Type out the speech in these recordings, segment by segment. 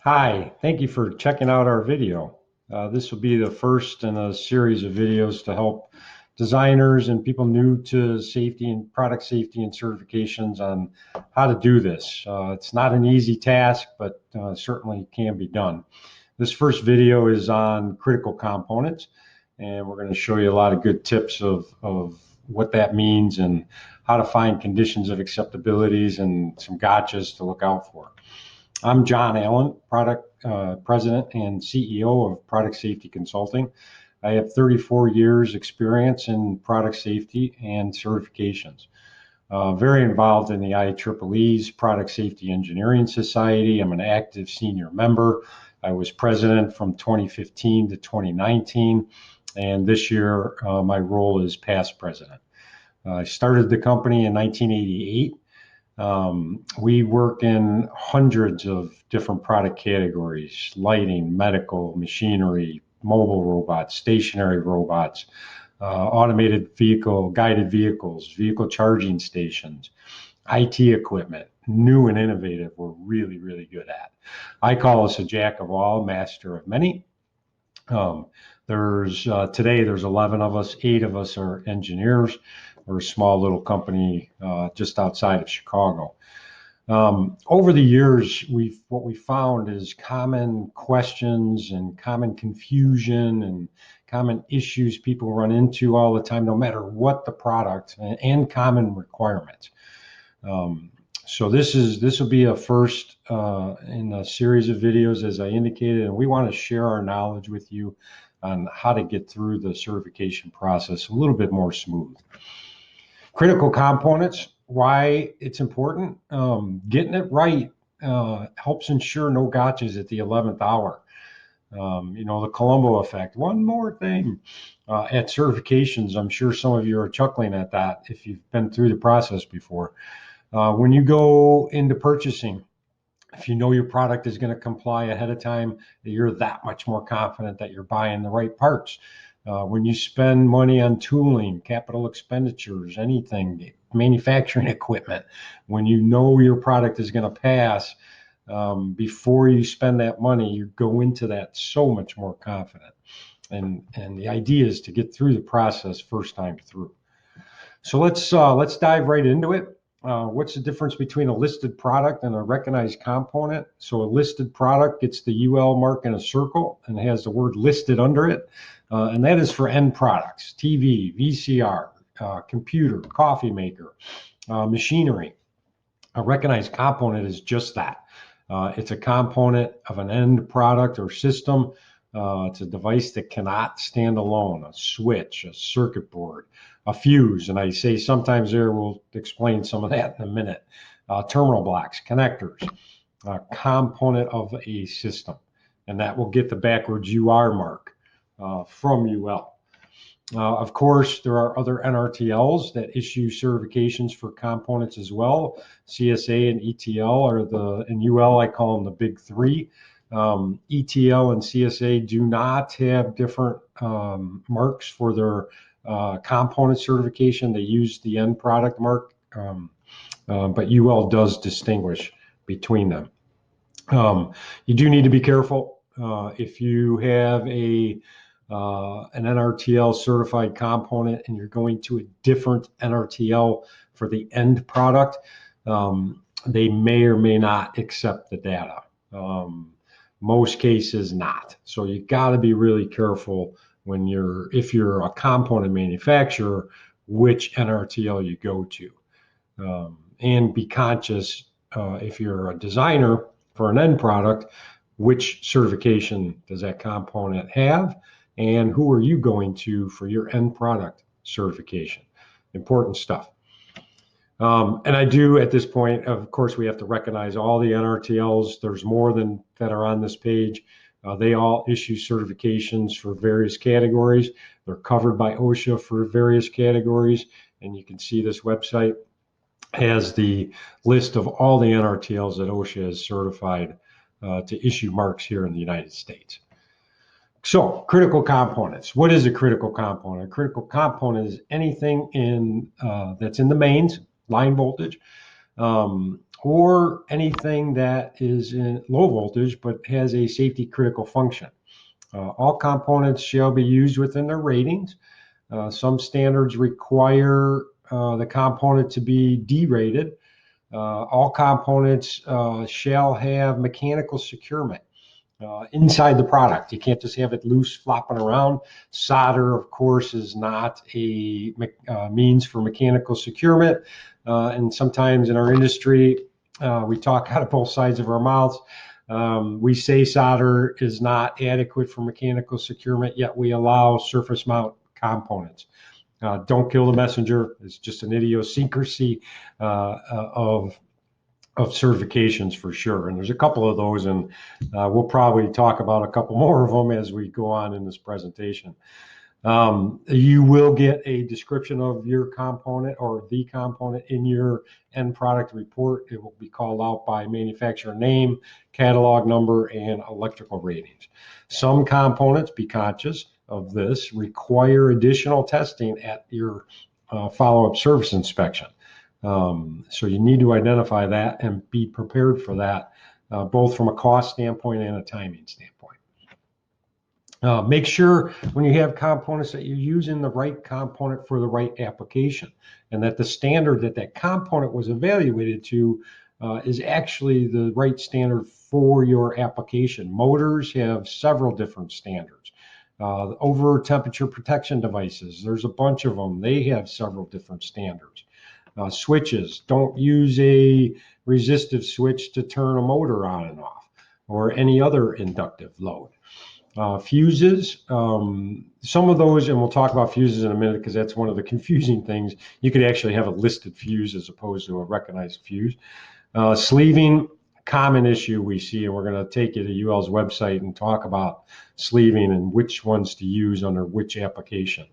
Hi, thank you for checking out our video. This will be the first in a series of videos to help designers and people new to safety and product safety and certifications on how to do this. It's not an easy task, but certainly can be done. This first video is on critical components, and we're going to show you a lot of good tips of what that means and how to find conditions of acceptabilities and some gotchas to look out for. I'm John Allen, product president and CEO of Product Safety Consulting. I have 34 years experience in product safety and certifications. Very involved in the IEEE's Product Safety Engineering Society. I'm an active senior member. I was president from 2015 to 2019, and this year my role is past president. I started the company in 1988. We work in hundreds of different product categories: lighting, medical, machinery, mobile robots, stationary robots, automated vehicle, guided vehicles, vehicle charging stations, IT equipment. New and innovative, we're really, really good at. I call us a jack of all, master of many. Today there's 11 of us. 8 of us are engineers. We're a small little company just outside of Chicago. Over the years, what we found is common questions and common confusion and common issues people run into all the time, no matter what the product, and common requirements. So this will be a first in a series of videos, as I indicated, and we want to share our knowledge with you on how to get through the certification process a little bit more smooth. Critical components, why it's important. Getting it right helps ensure no gotchas at the 11th hour. The Columbo effect. One more thing, at certifications, I'm sure some of you are chuckling at that if you've been through the process before. When you go into purchasing, if you know your product is going to comply ahead of time, you're that much more confident that you're buying the right parts. When you spend money on tooling, capital expenditures, anything, manufacturing equipment, when you know your product is going to pass, before you spend that money, you go into that so much more confident. And the idea is to get through the process first time through. So let's dive right into it. What's the difference between a listed product and a recognized component? So a listed product gets the UL mark in a circle and has the word listed under it. And that is for end products: TV, VCR, computer, coffee maker, machinery. A recognized component is just that. It's a component of an end product or system. It's a device that cannot stand alone: a switch, a circuit board, a fuse. And I say sometimes there, we'll explain some of that in a minute. Terminal blocks, connectors, a component of a system. And that will get the backwards UR mark from UL. Of course, there are other NRTLs that issue certifications for components as well. CSA and ETL and UL, I call them the big three. ETL and CSA do not have different marks for their component certification. They use the end product mark, but UL does distinguish between them. You do need to be careful. If you have an NRTL certified component and you're going to a different NRTL for the end product, they may or may not accept the data. Most cases not. So you got to be really careful if you're a component manufacturer, which NRTL you go to. And be conscious, if you're a designer for an end product, which certification does that component have, and who are you going to for your end product certification? Important stuff. And I do, at this point, of course, we have to recognize all the NRTLs. There's more than that are on this page. They all issue certifications for various categories. They're covered by OSHA for various categories. And you can see this website has the list of all the NRTLs that OSHA has certified to issue marks here in the United States. So, critical components. What is a critical component? A critical component is anything that's in the mains, line voltage, or anything that is in low voltage but has a safety critical function. All components shall be used within their ratings. Some standards require the component to be derated. All components shall have mechanical securement inside the product. You can't just have it loose flopping around. Solder, of course, is not a means for mechanical securement. And sometimes in our industry, we talk out of both sides of our mouths. We say solder is not adequate for mechanical securement, yet we allow surface mount components. Don't kill the messenger. It's just an idiosyncrasy of certifications for sure. And there's a couple of those, and we'll probably talk about a couple more of them as we go on in this presentation. You will get a description of your component or the component in your end product report. It will be called out by manufacturer name, catalog number, and electrical ratings. Some components, be conscious of this, require additional testing at your follow-up service inspection. So you need to identify that and be prepared for that, both from a cost standpoint and a timing standpoint. Make sure when you have components that you're using the right component for the right application, and that the standard that that component was evaluated to is actually the right standard for your application. Motors have several different standards. Over temperature protection devices, there's a bunch of them. They have several different standards. Switches, don't use a resistive switch to turn a motor on and off, or any other inductive load. Fuses, some of those, and we'll talk about fuses in a minute because that's one of the confusing things. You could actually have a listed fuse as opposed to a recognized fuse. Sleeving, common issue we see, and we're going to take you to UL's website and talk about sleeving and which ones to use under which application.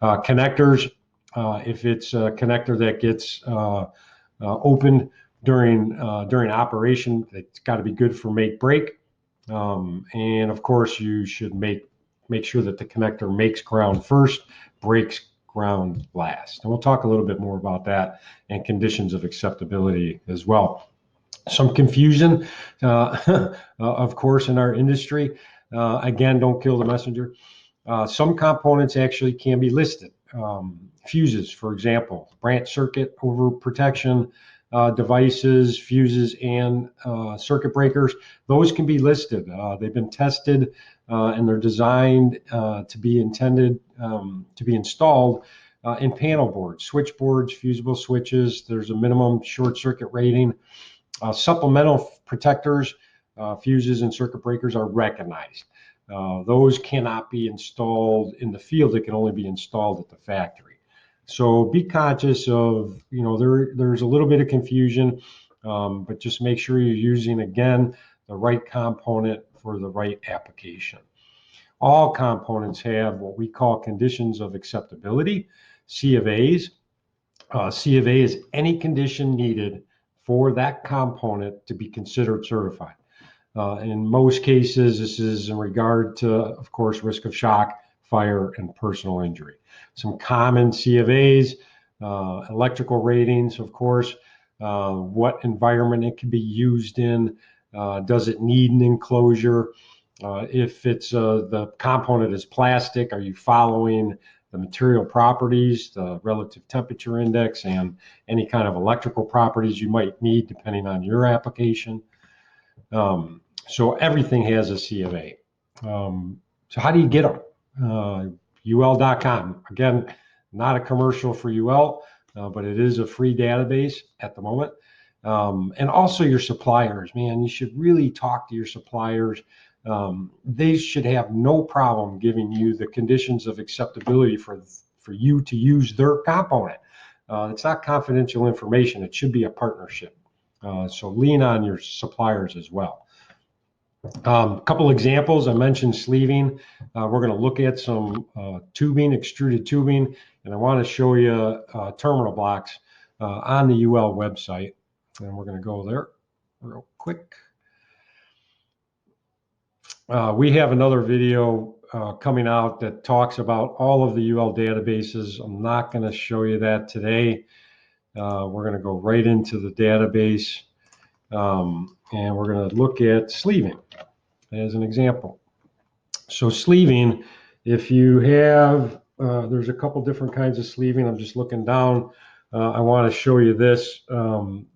Connectors, if it's a connector that gets opened during operation, it's got to be good for make break. And of course, you should make sure that the connector makes ground first, breaks ground last. And we'll talk a little bit more about that and conditions of acceptability as well. Some confusion, of course, in our industry. Again, don't kill the messenger. Some components actually can be listed. Fuses, for example, branch circuit overprotection devices, fuses, and circuit breakers, those can be listed. They've been tested and they're designed to be intended to be installed in panel boards, switch boards, fusible switches. There's a minimum short circuit rating. Supplemental protectors, fuses, and circuit breakers are recognized. Those cannot be installed in the field. It can only be installed at the factory. So be conscious of, there's a little bit of confusion, but just make sure you're using, again, the right component for the right application. All components have what we call conditions of acceptability, C of A's. C of A is any condition needed for that component to be considered certified. In most cases, this is in regard to, of course, risk of shock, fire, and personal injury. Some common C of A's, electrical ratings, of course, what environment it can be used in, does it need an enclosure? If it's the component is plastic, are you following the material properties, the relative temperature index, and any kind of electrical properties you might need depending on your application? So everything has a C of A. So how do you get them? UL.com. Again, not a commercial for UL, but it is a free database at the moment. And also your suppliers, man, you should really talk to your suppliers. They should have no problem giving you the conditions of acceptability for you to use their component. It's not confidential information. It should be a partnership. So lean on your suppliers as well. A couple examples, I mentioned sleeving. We're going to look at some tubing, extruded tubing, and I want to show you terminal blocks on the UL website. And we're going to go there real quick. We have another video coming out that talks about all of the UL databases. I'm not going to show you that today. We're going to go right into the database. And we're going to look at sleeving as an example. So sleeving, if you have, there's a couple different kinds of sleeving. I'm just looking down. I want to show you this.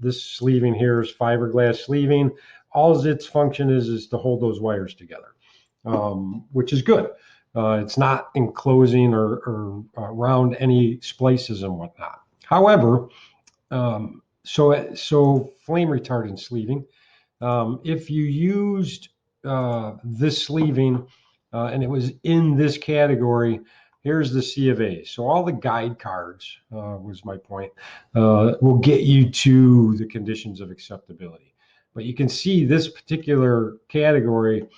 This sleeving here is fiberglass sleeving. All its function is to hold those wires together, which is good. It's not enclosing or around any splices and whatnot. However, so flame retardant sleeving, if you used this sleeving and it was in this category, here's the C of A. So all the guide cards, was my point, will get you to the conditions of acceptability. But you can see this particular category,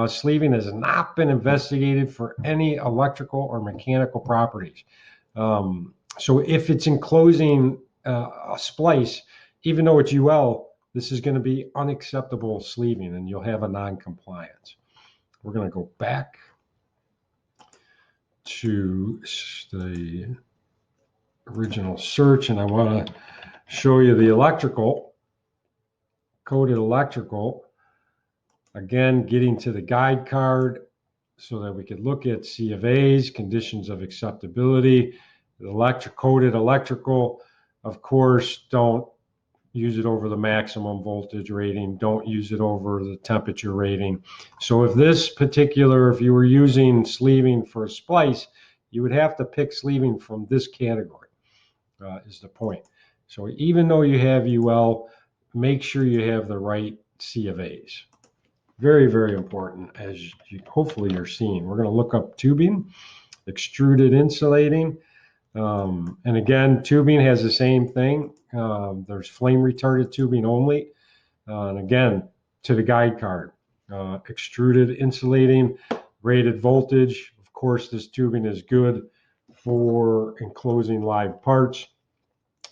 sleeving has not been investigated for any electrical or mechanical properties. So if it's enclosing a splice, even though it's UL, this is going to be unacceptable sleeving and you'll have a non-compliance. We're going to go back to the original search, and I want to show you the electrical, coded electrical. Again, getting to the guide card so that we could look at C of A's, conditions of acceptability. The coded electrical, of course, don't use it over the maximum voltage rating. Don't use it over the temperature rating. So if you were using sleeving for a splice, you would have to pick sleeving from this category, is the point. So even though you have UL, make sure you have the right C of A's. Very, very important, as hopefully you're seeing. We're going to look up tubing, extruded insulating. And again, tubing has the same thing. There's flame retardant tubing only. And again, to the guide card, extruded insulating, rated voltage. Of course, this tubing is good for enclosing live parts.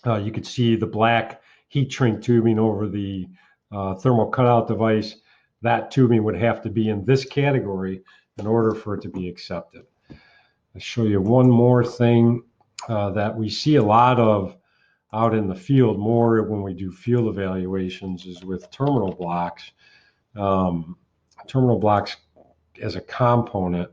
You can see the black heat shrink tubing over the thermal cutout device. That tubing would have to be in this category in order for it to be accepted. I'll show you one more thing that we see a lot of out in the field, more when we do field evaluations, is with terminal blocks. Terminal blocks as a component,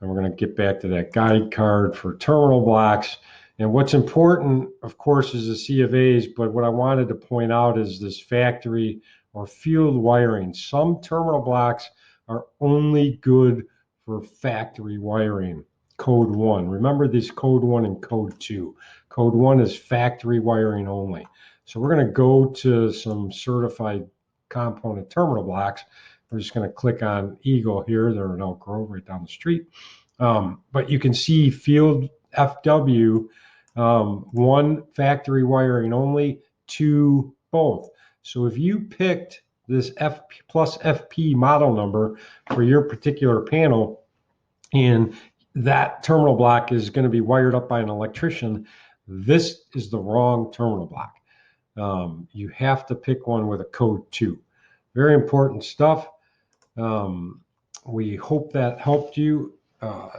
and we're going to get back to that guide card for terminal blocks. And what's important, of course, is the C of A's, but what I wanted to point out is this factory or field wiring. Some terminal blocks are only good for factory wiring. Code 1. Remember this code 1 and code 2. Code 1 is factory wiring only. So we're going to go to some certified component terminal blocks. We're just going to click on Eagle here. They're in Elk Grove right down the street. But you can see field FW, 1 factory wiring only, 2 both. So if you picked this F plus FP model number for your particular panel, and that terminal block is going to be wired up by an electrician, this is the wrong terminal block. You have to pick one with a code 2. Very important stuff. We hope that helped you.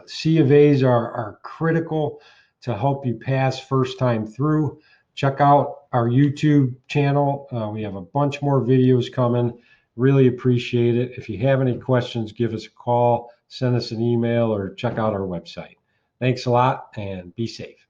C of A's are critical to help you pass first time through. Check out our YouTube channel. We have a bunch more videos coming. Really appreciate it. If you have any questions, give us a call, send us an email, or check out our website. Thanks a lot and be safe.